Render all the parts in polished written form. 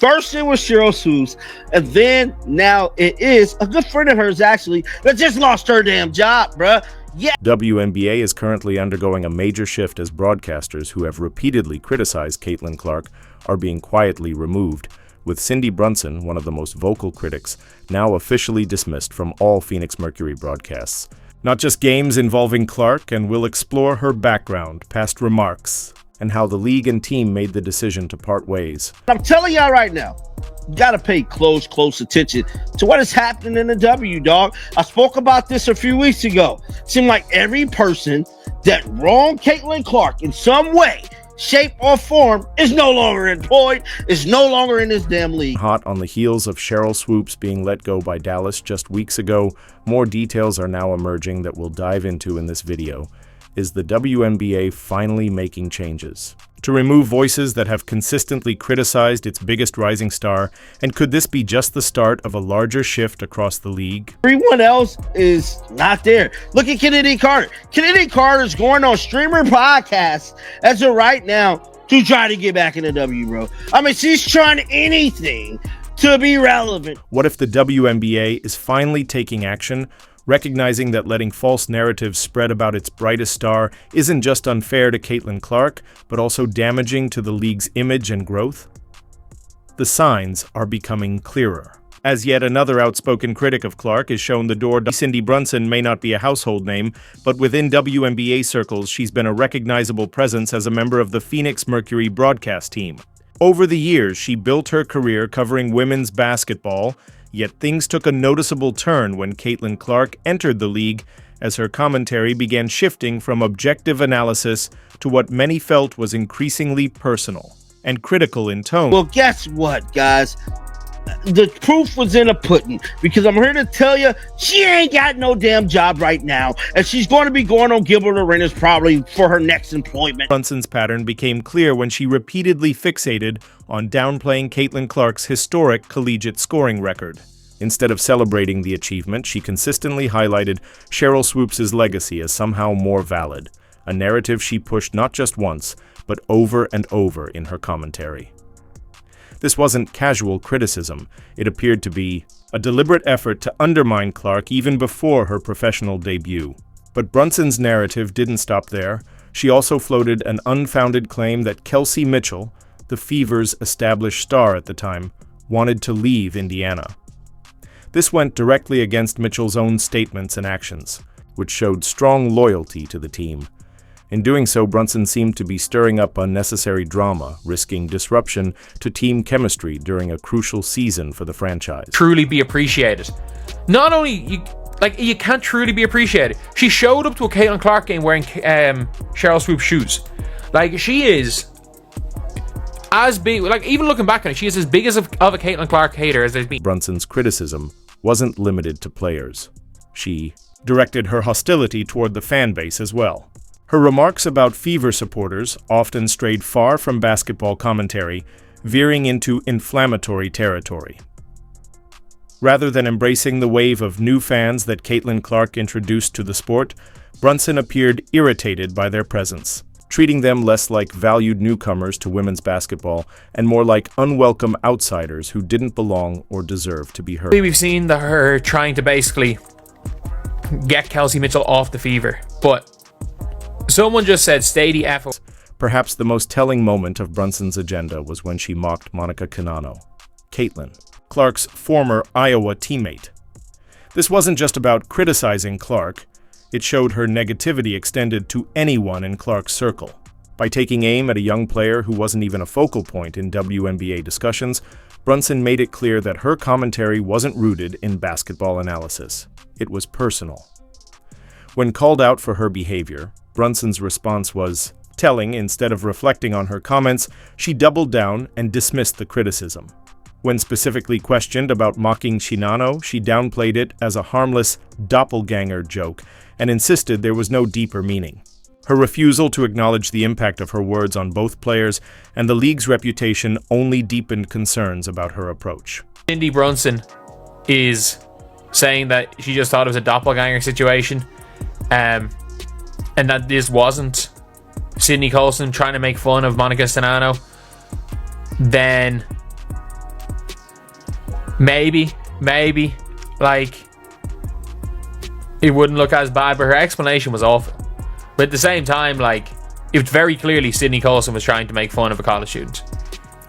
First it was Sheryl Swoopes, and then now it is a good friend of hers, actually, that just lost her damn job, bruh. Yeah. WNBA is currently undergoing a major shift as broadcasters who have repeatedly criticized Caitlin Clark are being quietly removed, with Cindy Brunson, one of the most vocal critics, now officially dismissed from all Phoenix Mercury broadcasts. Not just games involving Clark, and we'll explore her background, past remarks, and how the league and team made the decision to part ways. I'm telling y'all right now, you gotta pay close attention to what is happening in the W, dog. I spoke about this a few weeks ago. Seemed like every person that wronged Caitlin Clark in some way, shape, or form is no longer employed, is no longer in this damn league. Hot on the heels of Sheryl Swoopes being let go by Dallas just weeks ago, more details are now emerging that we'll dive into in this video. Is the WNBA finally making changes to remove voices that have consistently criticized its biggest rising star? And could this be just the start of a larger shift across the league? Everyone else is not there. Look at Kennedy Carter. Kennedy Carter's going on streamer podcasts as of right now to try to get back in the W, bro. I mean, she's trying anything to be relevant. What if the WNBA is finally taking action, recognizing that letting false narratives spread about its brightest star isn't just unfair to Caitlin Clark, but also damaging to the league's image and growth? The signs are becoming clearer. As yet another outspoken critic of Clark is shown the door, Cindy Brunson may not be a household name, but within WNBA circles, she's been a recognizable presence as a member of the Phoenix Mercury broadcast team. Over the years, she built her career covering women's basketball, yet things took a noticeable turn when Caitlin Clark entered the league as her commentary began shifting from objective analysis to what many felt was increasingly personal and critical in tone. Well, guess what, guys? The proof was in the pudding, because I'm here to tell you she ain't got no damn job right now, and she's going to be going on Gilbert Arenas probably for her next employment. Brunson's pattern became clear when she repeatedly fixated on downplaying Caitlin Clark's historic collegiate scoring record. Instead of celebrating the achievement, she consistently highlighted Sheryl Swoopes' legacy as somehow more valid, a narrative she pushed not just once, but over and over in her commentary. This wasn't casual criticism. It appeared to be a deliberate effort to undermine Clark even before her professional debut. But Brunson's narrative didn't stop there. She also floated an unfounded claim that Kelsey Mitchell, the Fever's established star at the time, wanted to leave Indiana. This went directly against Mitchell's own statements and actions, which showed strong loyalty to the team. In doing so, Brunson seemed to be stirring up unnecessary drama, risking disruption to team chemistry during a crucial season for the franchise. Truly be appreciated. Not only, you can't truly be appreciated. She showed up to a Caitlin Clark game wearing Sheryl Swoopes shoes. Like, she is as big, like, even looking back on it, she is as big as of a Caitlin Clark hater as there's been. Brunson's criticism wasn't limited to players. She directed her hostility toward the fan base as well. Her remarks about Fever supporters often strayed far from basketball commentary, veering into inflammatory territory. Rather than embracing the wave of new fans that Caitlin Clark introduced to the sport, Brunson appeared irritated by their presence, treating them less like valued newcomers to women's basketball and more like unwelcome outsiders who didn't belong or deserve to be heard. We've seen her trying to basically get Kelsey Mitchell off the Fever, but someone just said, stay the F. Perhaps the most telling moment of Brunson's agenda was when she mocked Monica Canano, Caitlin, Clark's former Iowa teammate. This wasn't just about criticizing Clark. It showed her negativity extended to anyone in Clark's circle. By taking aim at a young player who wasn't even a focal point in WNBA discussions, Brunson made it clear that her commentary wasn't rooted in basketball analysis. It was personal. When called out for her behavior, Brunson's response was telling. Instead of reflecting on her comments, she doubled down and dismissed the criticism. When specifically questioned about mocking Shinano, she downplayed it as a harmless doppelganger joke and insisted there was no deeper meaning. Her refusal to acknowledge the impact of her words on both players and the league's reputation only deepened concerns about her approach. Cindy Brunson is saying that she just thought it was a doppelganger situation, and that this wasn't Sydney Colson trying to make fun of Monica Canano, then maybe, like, it wouldn't look as bad, but her explanation was awful. But at the same time, like, it was very clearly Sydney Coulson was trying to make fun of a college student.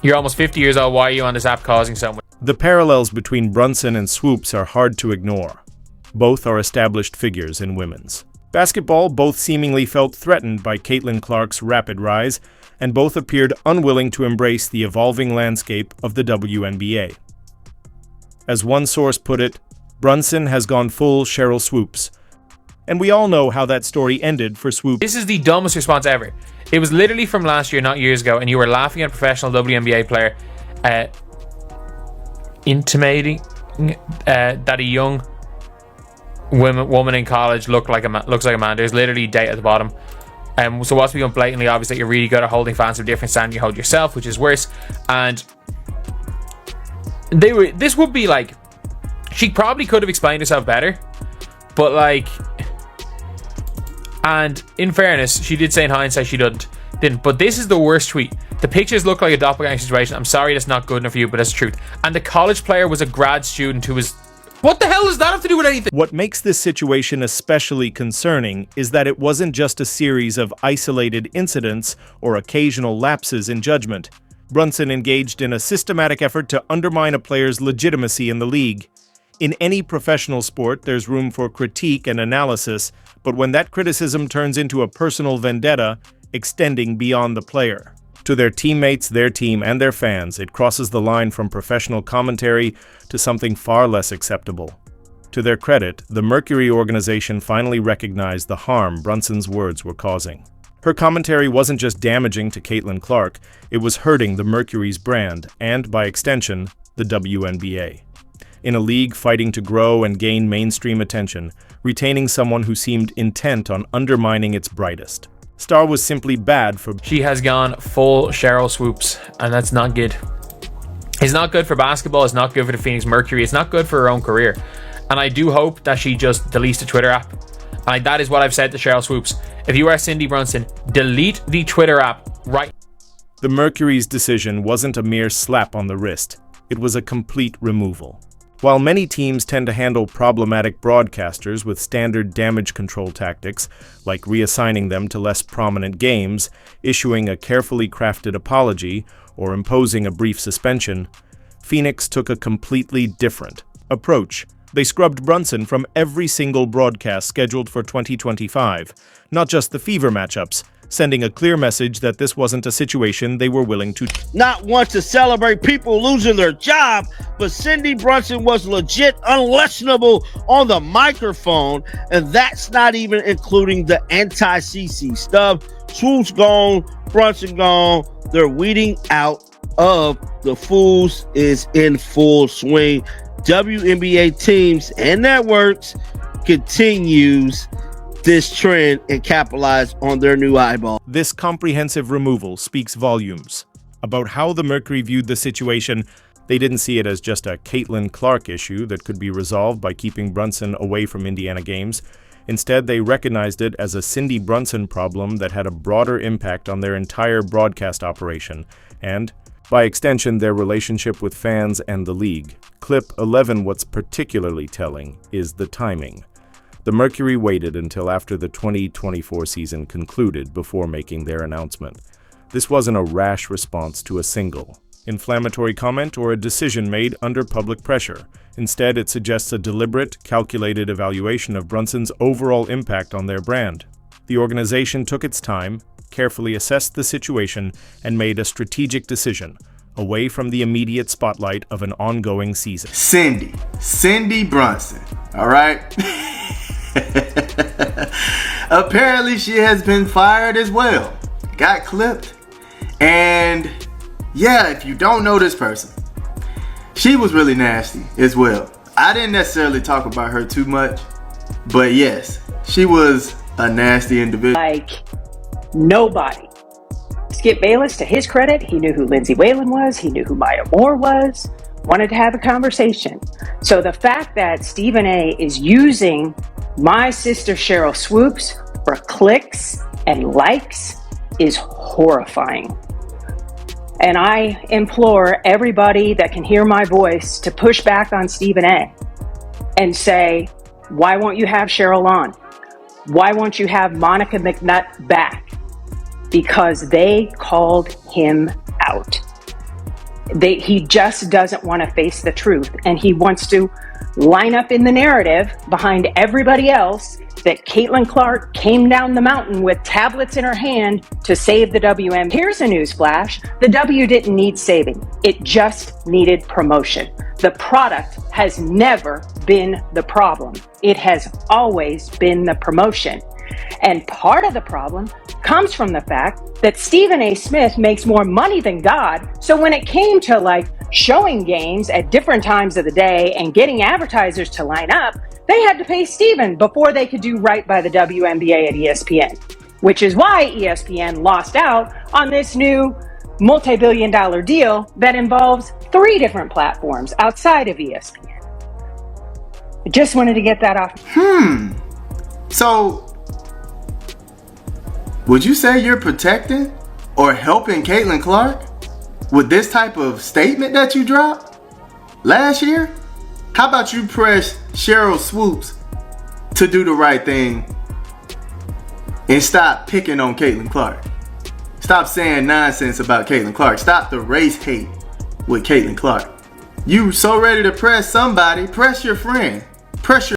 You're almost 50 years old, why are you on this app causing so much? The parallels between Brunson and Swoopes are hard to ignore. Both are established figures in women's basketball. Both seemingly felt threatened by Caitlin Clark's rapid rise, and both appeared unwilling to embrace the evolving landscape of the WNBA. As one source put it, Brunson has gone full Sheryl Swoopes. And we all know how that story ended for Swoopes. This is the dumbest response ever. It was literally from last year, not years ago, and you were laughing at a professional WNBA player intimating that a young woman in college looks like a man. There's literally date at the bottom. So what's become blatantly obvious that you're really good at holding fans of different standard you hold yourself, which is worse. And this would be like, she probably could have explained herself better, but like, and in fairness, she did say in hindsight she didn't. But this is the worst tweet. The pictures look like a doppelganger situation. I'm sorry that's not good enough for you, but that's the truth. And the college player was a grad student who was... What the hell does that have to do with anything? What makes this situation especially concerning is that it wasn't just a series of isolated incidents or occasional lapses in judgment. Brunson engaged in a systematic effort to undermine a player's legitimacy in the league. In any professional sport, there's room for critique and analysis, but when that criticism turns into a personal vendetta, extending beyond the player to their teammates, their team, and their fans, it crosses the line from professional commentary to something far less acceptable. To their credit, the Mercury organization finally recognized the harm Brunson's words were causing. Her commentary wasn't just damaging to Caitlin Clark, it was hurting the Mercury's brand and, by extension, the WNBA. In a league fighting to grow and gain mainstream attention, retaining someone who seemed intent on undermining its brightest star was simply bad for... She has gone full Sheryl Swoopes, and that's not good. It's not good for basketball, it's not good for the Phoenix Mercury, it's not good for her own career. And I do hope that she just deletes the Twitter app. And that is what I've said to Sheryl Swoopes. If you are Cindy Brunson, delete the Twitter app right. The Mercury's decision wasn't a mere slap on the wrist. It was a complete removal. While many teams tend to handle problematic broadcasters with standard damage control tactics, like reassigning them to less prominent games, issuing a carefully crafted apology, or imposing a brief suspension, Phoenix took a completely different approach. They scrubbed Brunson from every single broadcast scheduled for 2025, not just the Fever matchups, sending a clear message that this wasn't a situation they were willing to not want to celebrate people losing their job, but Cindy Brunson was legit unlistenable on the microphone, and that's not even including the anti-CC stuff. Swoopes gone, Brunson gone. They're weeding out of the fools is in full swing. WNBA teams and networks continues this trend and capitalize on their new eyeball. This comprehensive removal speaks volumes about how the Mercury viewed the situation. They didn't see it as just a Caitlin Clark issue that could be resolved by keeping Brunson away from Indiana games. Instead, they recognized it as a Cindy Brunson problem that had a broader impact on their entire broadcast operation and, by extension, their relationship with fans and the league. Clip 11. What's particularly telling is the timing. The Mercury waited until after the 2024 season concluded before making their announcement. This wasn't a rash response to a single inflammatory comment or a decision made under public pressure. Instead, it suggests a deliberate, calculated evaluation of Brunson's overall impact on their brand. The organization took its time, carefully assessed the situation, and made a strategic decision, away from the immediate spotlight of an ongoing season. Cindy Brunson, all right? Apparently she has been fired as well. Got clipped. And yeah, if you don't know this person, she was really nasty as well. I didn't necessarily talk about her too much, but yes, she was a nasty individual. Like nobody. Skip Bayless, to his credit, he knew who Lindsay Whalen was, he knew who Maya Moore was, wanted to have a conversation. So the fact that Stephen A is using my sister Sheryl Swoopes for clicks and likes is horrifying. And I implore everybody that can hear my voice to push back on Stephen A. and say, why won't you have Sheryl on? Why won't you have Monica McNutt back? Because they called him out. He just doesn't want to face the truth, and he wants to line up in the narrative behind everybody else that Caitlin Clark came down the mountain with tablets in her hand to save the WNBA. Here's a news flash. The W didn't need saving. It just needed promotion. The product has never been the problem. It has always been the promotion. And part of the problem comes from the fact that Stephen A. Smith makes more money than God. So when it came to like showing games at different times of the day and getting advertisers to line up, they had to pay Stephen before they could do right by the WNBA at ESPN, which is why ESPN lost out on this new multi-billion-dollar deal that involves 3 different platforms outside of ESPN. I just wanted to get that off. So, would you say you're protecting or helping Caitlin Clark with this type of statement that you dropped last year? How about you press Sheryl Swoopes to do the right thing and stop picking on Caitlin Clark? Stop saying nonsense about Caitlin Clark. Stop the race hate with Caitlin Clark. You so ready to press somebody, press your friend. Press your